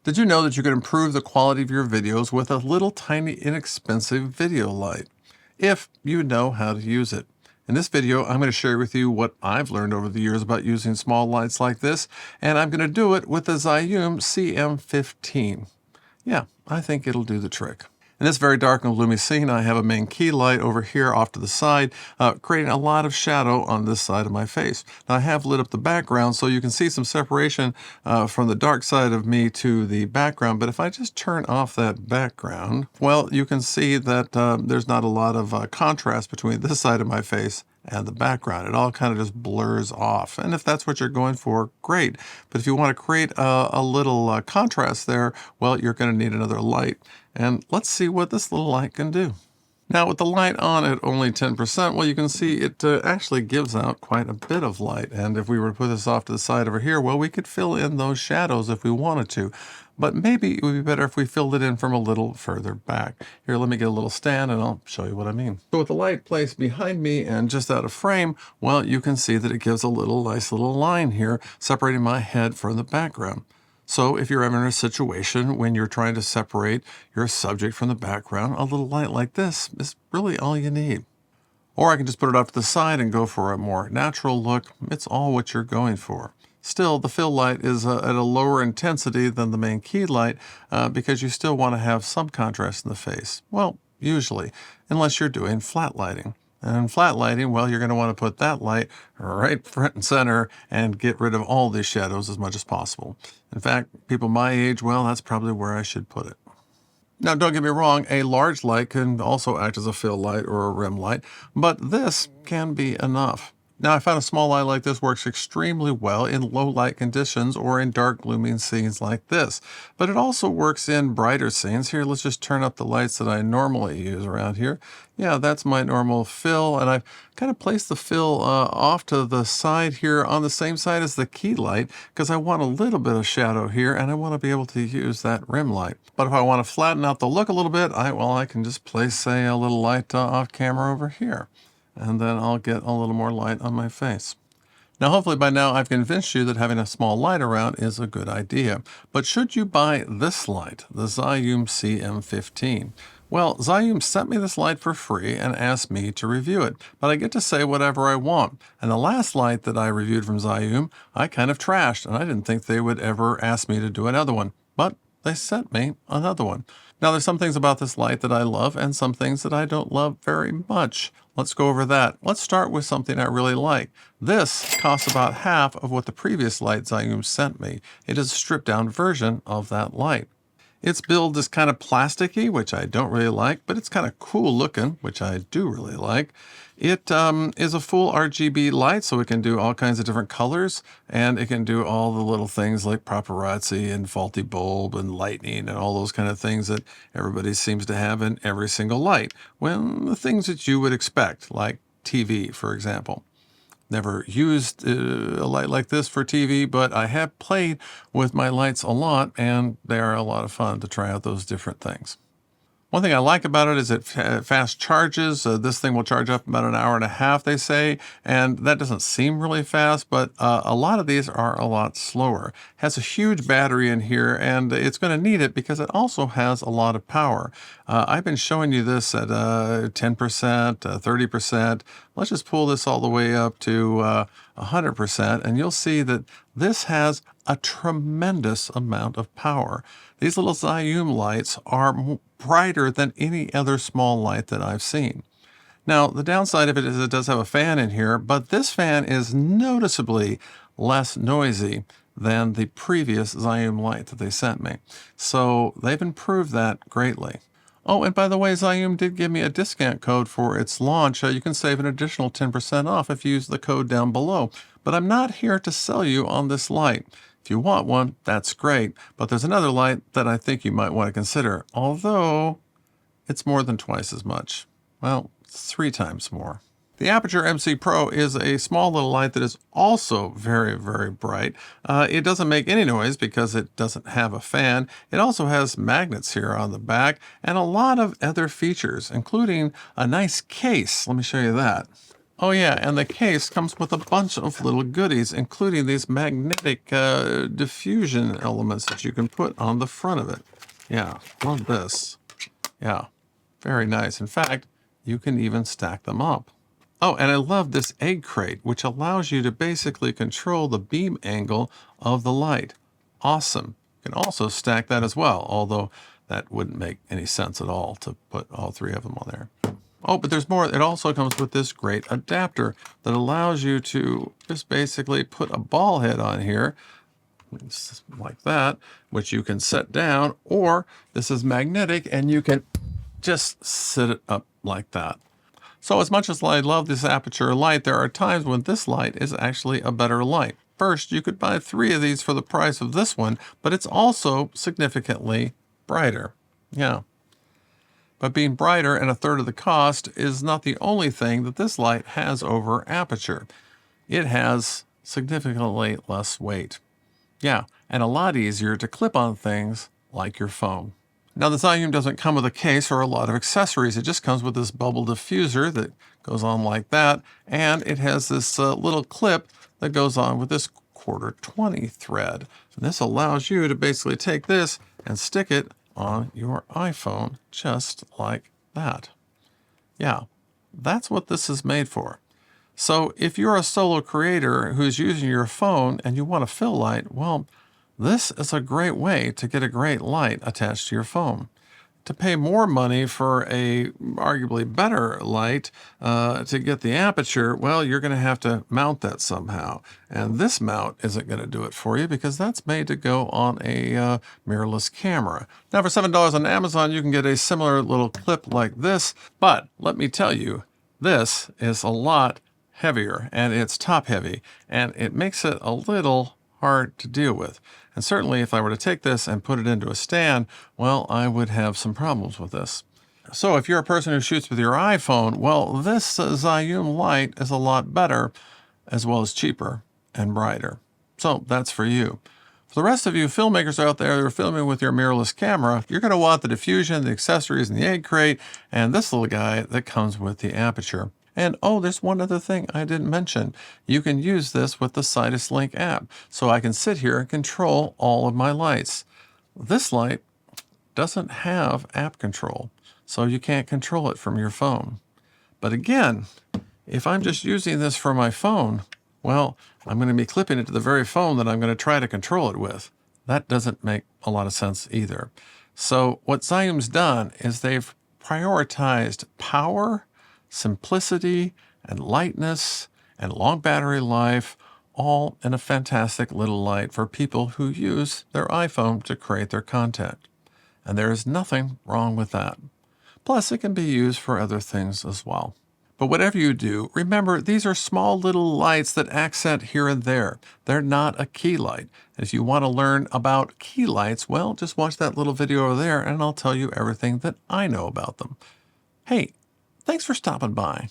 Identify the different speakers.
Speaker 1: Did you know that you can improve the quality of your videos with a little tiny inexpensive video light, if you know how to use it? In this video, I'm going to share with you what I've learned over the years about using small lights like this, and I'm going to do it with the ZHIYUN CM15. Yeah, I think it'll do the trick. In this very dark and gloomy scene, I have a main key light over here off to the side, creating a lot of shadow on this side of my face. Now, I have lit up the background so you can see some separation from the dark side of me to the background, but if I just turn off that background, well, you can see that there's not a lot of contrast between this side of my face and the background. It all kind of just blurs off. And if that's what you're going for, great. But if you want to create a little contrast there, well, you're going to need another light. And let's see what this little light can do. Now, with the light on at only 10%, well, you can see it actually gives out quite a bit of light. And if we were to put this off to the side over here, well, we could fill in those shadows if we wanted to. But maybe it would be better if we filled it in from a little further back. Here, let me get a little stand and I'll show you what I mean. So with the light placed behind me and just out of frame, well, you can see that it gives a nice little line here separating my head from the background. So if you're ever in a situation when you're trying to separate your subject from the background, a little light like this is really all you need. Or I can just put it off to the side and go for a more natural look. It's all what you're going for. Still, the fill light is at a lower intensity than the main key light because you still want to have some contrast in the face. Well, usually, unless you're doing flat lighting. And flat lighting, well, you're going to want to put that light right front and center and get rid of all these shadows as much as possible. In fact, people my age, well, that's probably where I should put it. Now, don't get me wrong, a large light can also act as a fill light or a rim light, but this can be enough. Now, I found a small light like this works extremely well in low light conditions or in dark, gloomy scenes like this. But it also works in brighter scenes. Here, let's just turn up the lights that I normally use around here. Yeah, that's my normal fill, and I've kind of placed the fill off to the side here on the same side as the key light because I want a little bit of shadow here, and I want to be able to use that rim light. But if I want to flatten out the look a little bit, I can just place, say, a little light off camera over here. And then I'll get a little more light on my face. Now, hopefully by now I've convinced you that having a small light around is a good idea. But should you buy this light, the ZHIYUN CM15? Well, ZHIYUN sent me this light for free and asked me to review it, but I get to say whatever I want. And the last light that I reviewed from ZHIYUN, I kind of trashed, and I didn't think they would ever ask me to do another one. But they sent me another one. Now, there's some things about this light that I love and some things that I don't love very much. Let's go over that. Let's start with something I really like. This costs about half of what the previous light ZHIYUN sent me. It is a stripped down version of that light. Its build is kind of plasticky, which I don't really like, but it's kind of cool looking, which I do really like. It is a full RGB light, so it can do all kinds of different colors, and it can do all the little things like paparazzi and faulty bulb and lightning and all those kind of things that everybody seems to have in every single light. When the things that you would expect, like TV, for example. Never used a light like this for TV, but I have played with my lights a lot, and they are a lot of fun to try out those different things. One thing I like about it is it fast charges. This thing will charge up about an hour and a half, they say, and that doesn't seem really fast, but a lot of these are a lot slower. It has a huge battery in here, and it's going to need it because it also has a lot of power. I've been showing you this at 10%, 30%. Let's just pull this all the way up to 100%, and you'll see that this has a tremendous amount of power. These little ZHIYUN lights are brighter than any other small light that I've seen. Now, the downside of it is it does have a fan in here, but this fan is noticeably less noisy than the previous ZHIYUN light that they sent me. So they've improved that greatly. Oh, and by the way, ZHIYUN did give me a discount code for its launch. You can save an additional 10% off if you use the code down below. But I'm not here to sell you on this light. If you want one, that's great. But there's another light that I think you might want to consider, although it's more than twice as much. Well, it's 3 times more. The APUTURE MC Pro is a small little light that is also very, very bright. It doesn't make any noise because it doesn't have a fan. It also has magnets here on the back and a lot of other features, including a nice case. Let me show you that. Oh yeah, and the case comes with a bunch of little goodies, including these magnetic diffusion elements that you can put on the front of it. Yeah, love this. Yeah, very nice. In fact, you can even stack them up. Oh, and I love this egg crate, which allows you to basically control the beam angle of the light. Awesome. You can also stack that as well, although that wouldn't make any sense at all to put all three of them on there. Oh, but there's more. It also comes with this great adapter that allows you to just basically put a ball head on here, like that, which you can set down, or this is magnetic and you can just sit it up like that. So as much as I love this Aputure light, there are times when this light is actually a better light. First, you could buy 3 of these for the price of this one, but it's also significantly brighter. Yeah. But being brighter and 1/3 of the cost is not the only thing that this light has over Aputure. It has significantly less weight. Yeah, and a lot easier to clip on things like your phone. Now the ZHIYUN doesn't come with a case or a lot of accessories. It just comes with this bubble diffuser that goes on like that, and it has this little clip that goes on with this 1/4-20 thread. And this allows you to basically take this and stick it on your iPhone just like that. Yeah, that's what this is made for. So if you're a solo creator who's using your phone and you want a fill light, well, this is a great way to get a great light attached to your phone. To pay more money for a arguably better light to get the aperture, well, you're going to have to mount that somehow. And this mount isn't going to do it for you because that's made to go on a mirrorless camera. Now for $7 on Amazon, you can get a similar little clip like this. But let me tell you, this is a lot heavier and it's top heavy, and it makes it a little hard to deal with. And certainly if I were to take this and put it into a stand, well, I would have some problems with this. So if you're a person who shoots with your iPhone, well, this ZHIYUN light is a lot better, as well as cheaper and brighter. So that's for you. For the rest of you filmmakers out there who are filming with your mirrorless camera, you're going to want the diffusion, the accessories, and the egg crate, and this little guy that comes with the Aputure. And oh, there's one other thing I didn't mention. You can use this with the Sidus Link app. So I can sit here and control all of my lights. This light doesn't have app control, so you can't control it from your phone. But again, if I'm just using this for my phone, well, I'm going to be clipping it to the very phone that I'm going to try to control it with. That doesn't make a lot of sense either. So what ZHIYUN's done is they've prioritized power, simplicity, and lightness, and long battery life, all in a fantastic little light for people who use their iPhone to create their content. And there is nothing wrong with that. Plus, it can be used for other things as well. But whatever you do, remember, these are small little lights that accent here and there. They're not a key light. If you want to learn about key lights, well, just watch that little video over there and I'll tell you everything that I know about them. Hey, thanks for stopping by.